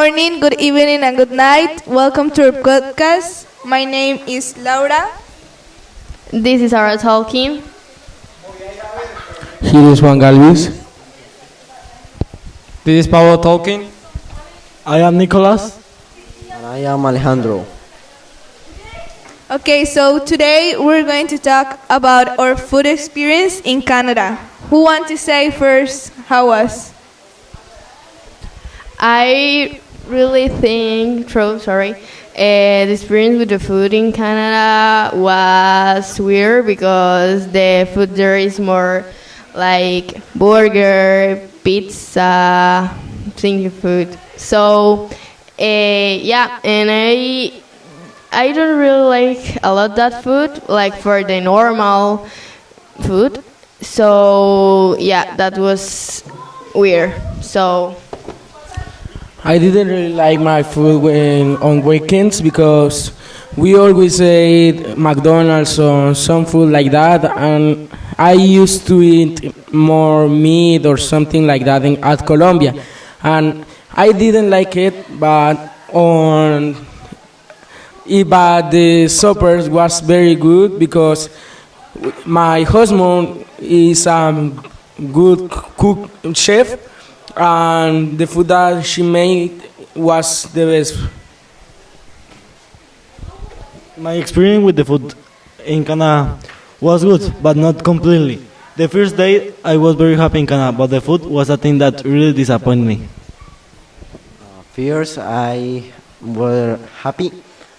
morning, good evening, and good night. Welcome to our podcast. My name is Laura. This is our talking. Here is Juan Galvis. This is Pablo talking. I am Nicolas. And I am Alejandro. Okay, so today we're going to talk about our food experience in Canada. Who want to say first how was? I really think, the experience with the food in Canada was weird because the food there is more like burger, pizza, thingy food. So, and I don't really like a lot that food, like for the normal food. So, that was weird. So. I didn't really like my food on weekends because we always ate McDonald's or some food like that, and I used to eat more meat or something like that at Colombia, and I didn't like it, but the supper was very good because my husband is a good cook chef, and the food that she made was the best. My experience with the food in Canada was good, but not completely. The first day I was very happy in Canada, but the food was a thing that really disappointed me. First, I were happy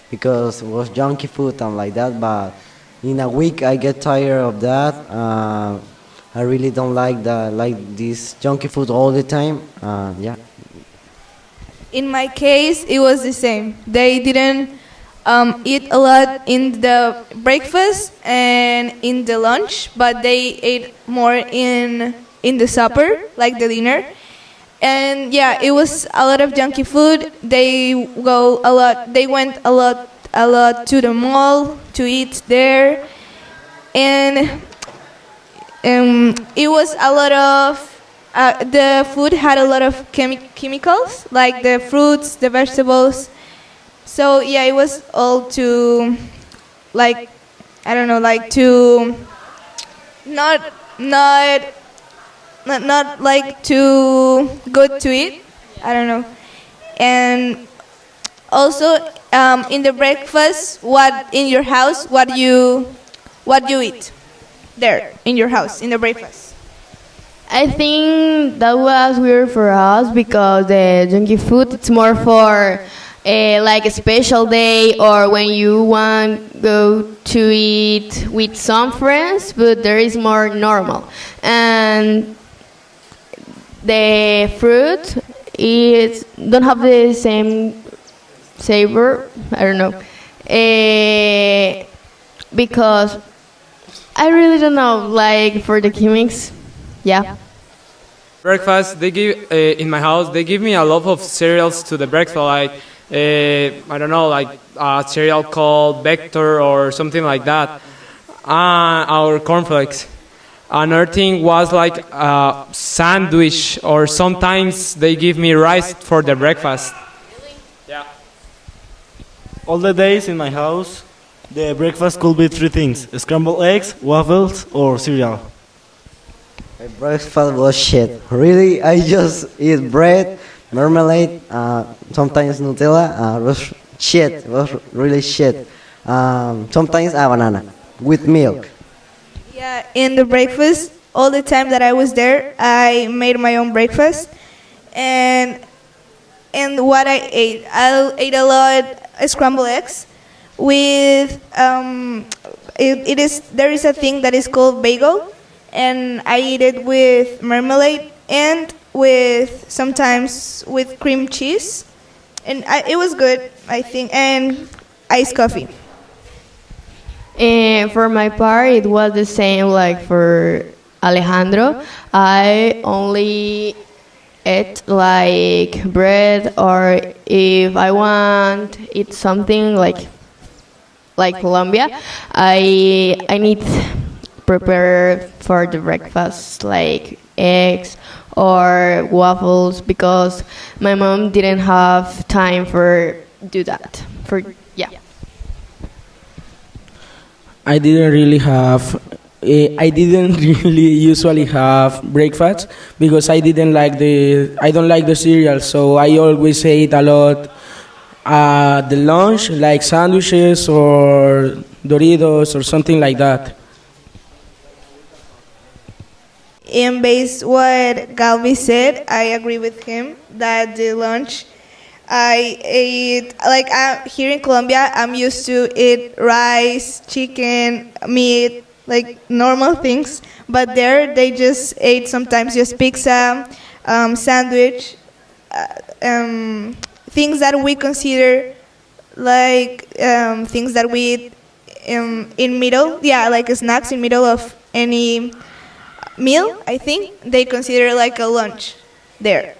because it was junky food and like that, but in a week I get tired of that. I really don't like this junky food all the time. In my case, it was the same. They didn't eat a lot in the breakfast and in the lunch, but they ate more in the supper, like the dinner. And it was a lot of junky food. They went a lot to the mall to eat there, and it was a lot of the food had a lot of chemicals, like the fruits, the vegetables. So it was all to, like, I don't know, like to not like too good to eat. I don't know. And also in the breakfast, what you eat there in your house in the breakfast? I think that was weird for us because the junky food it's more for like a special day or when you want to go to eat with some friends, but there is more normal. And the fruit it don't have the same savor. I don't know because I really don't know. Like for the chemics, Breakfast, they give in my house. They give me a lot of cereals to the breakfast, like I don't know, like a cereal called Vector or something like that. Our cornflakes. Another thing was like a sandwich, or sometimes they give me rice for the breakfast. Yeah. All the days in my house, the breakfast could be three things: scrambled eggs, waffles, or cereal. My breakfast was shit. Really, I just eat bread, marmalade, sometimes Nutella. It was shit. It was really shit. Sometimes a banana with milk. Yeah, in the breakfast, all the time that I was there, I made my own breakfast, and what I ate a lot of scrambled eggs with there is a thing that is called bagel, and I eat it with marmalade and sometimes with cream cheese, and it was good, I think, and iced coffee. And for my part, it was the same like for Alejandro. I only ate like bread, or if I want eat something like Colombia, I need prepare for the breakfast like eggs or waffles because my mom didn't have time for do that. For yeah. I didn't really have. I didn't really usually have breakfast because I don't like the cereal, so I always ate a lot at the lunch, like sandwiches or Doritos or something like that. In base what Galvi said, I agree with him that the lunch I ate like here in Colombia. I'm used to eat rice, chicken, meat, like normal things. But there they just ate sometimes just pizza, sandwich, things that we consider like things that we eat in middle. Yeah, like snacks in middle of any meal. I think they consider like a lunch there.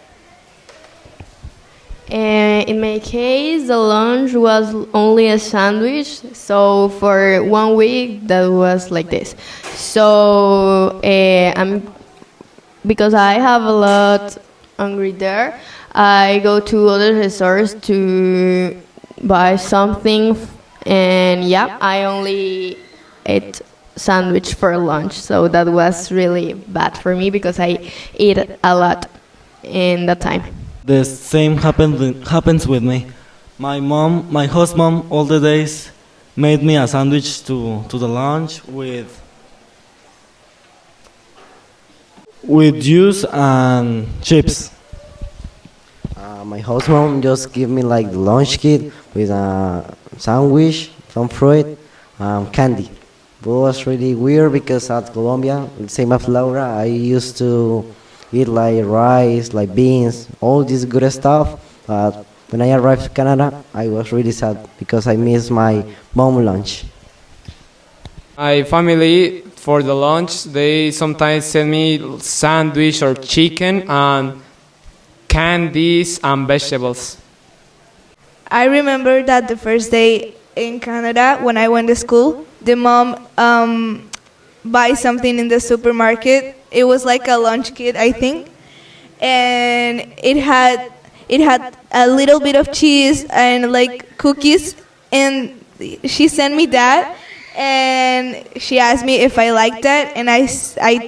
And in my case, the lunch was only a sandwich. So for 1 week, that was like this. So I'm because I have a lot hungry there. I go to other stores to buy something, and yeah, I only ate sandwich for lunch. So that was really bad for me because I ate a lot in that time. The same happens with me. My host mom, all the days made me a sandwich to the lunch with juice and chips. My host mom just give me like the lunch kit with a sandwich, some fruit, candy. But it was really weird because at Colombia, same as Laura, I used to eat like rice, like beans, all this good stuff. But when I arrived to Canada, I was really sad because I missed my mom lunch. My family for the lunch they sometimes send me sandwich or chicken and candies and vegetables. I remember that the first day in Canada when I went to school, the mom buy something in the supermarket. It was like a lunch kit, I think, and it had a little bit of cheese and like cookies, and she sent me that, and she asked me if I liked that, and I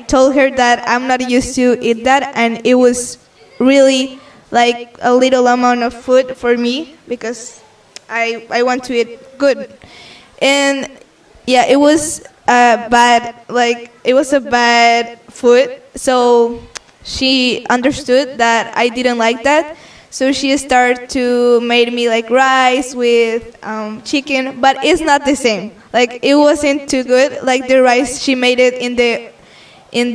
told her that I'm not used to eat that, and it was really like a little amount of food for me because I want to eat good, and yeah, it was a bad food. So she understood that I didn't like that. So she started to make me like rice with chicken, but it's not the same. Like it wasn't too good. Like the rice, she made it in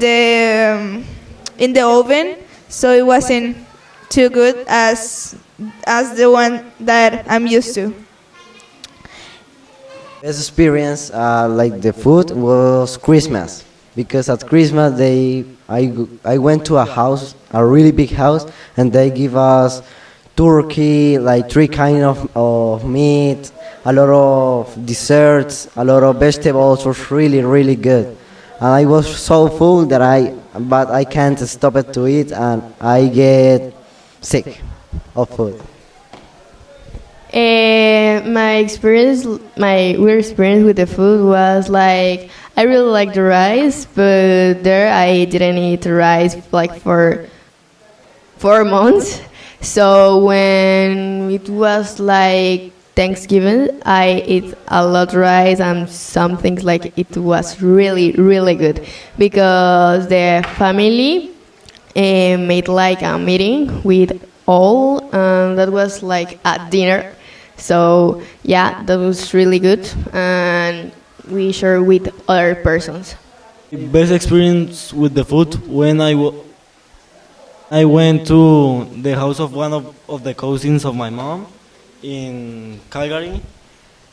the oven, so it wasn't too good as the one that I'm used to. Best experience, like the food, was Christmas. Because at Christmas, I went to a house, a really big house, and they give us turkey, like three kind of meat, a lot of desserts, a lot of vegetables. Was really, really good. And I was so full that but I can't stop it to eat, and I get sick of food. My weird experience with the food was like I really like the rice, but there I didn't eat rice like for 4 months. So when it was like Thanksgiving, I ate a lot rice and some things like it was really really good because the family made like a meeting with all, and that was like at dinner. So yeah, that was really good, and we share with other persons. Best experience with the food when I went to the house of one of the cousins of my mom in Calgary.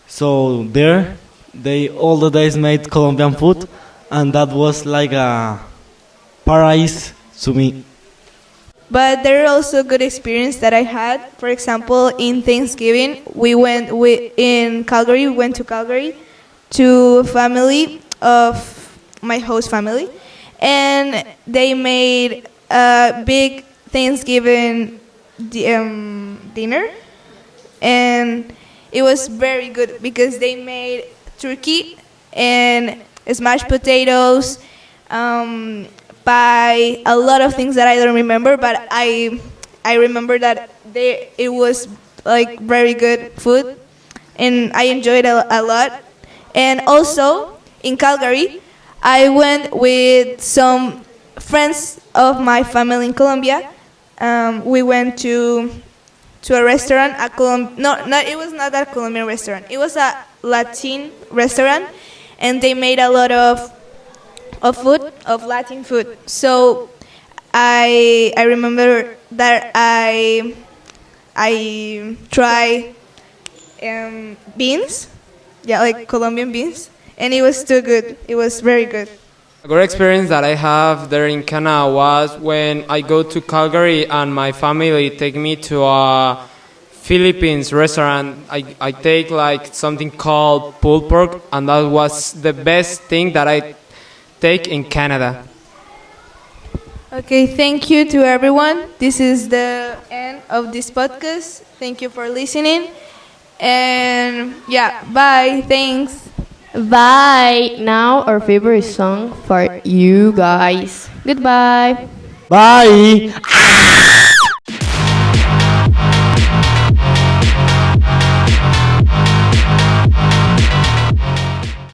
So there, they all the days made Colombian food, and that was like a paradise to me. But there are also good experience that I had. For example, in Thanksgiving, in Calgary. We went to Calgary to a family of my host family, and they made a big Thanksgiving dinner, and it was very good because they made turkey and smashed potatoes, pie, a lot of things that I don't remember, but I remember that it was like very good food, and I enjoyed a lot. And also in Calgary, I went with some friends of my family in Colombia. We went to a restaurant, it was not a Colombian restaurant. It was a Latin restaurant, and they made a lot of Latin food. So I remember that I try beans, yeah, like Colombian beans, and it was too good. It was very good. A good experience that I have there in Canada was when I go to Calgary and my family take me to a Philippines restaurant. I take like something called pulled pork, and that was the best thing that I take in Canada. Okay, thank you to everyone. This is the end of this podcast. Thank you for listening. And yeah, bye. Thanks. Bye. Now our favorite song for you guys. Goodbye. Bye.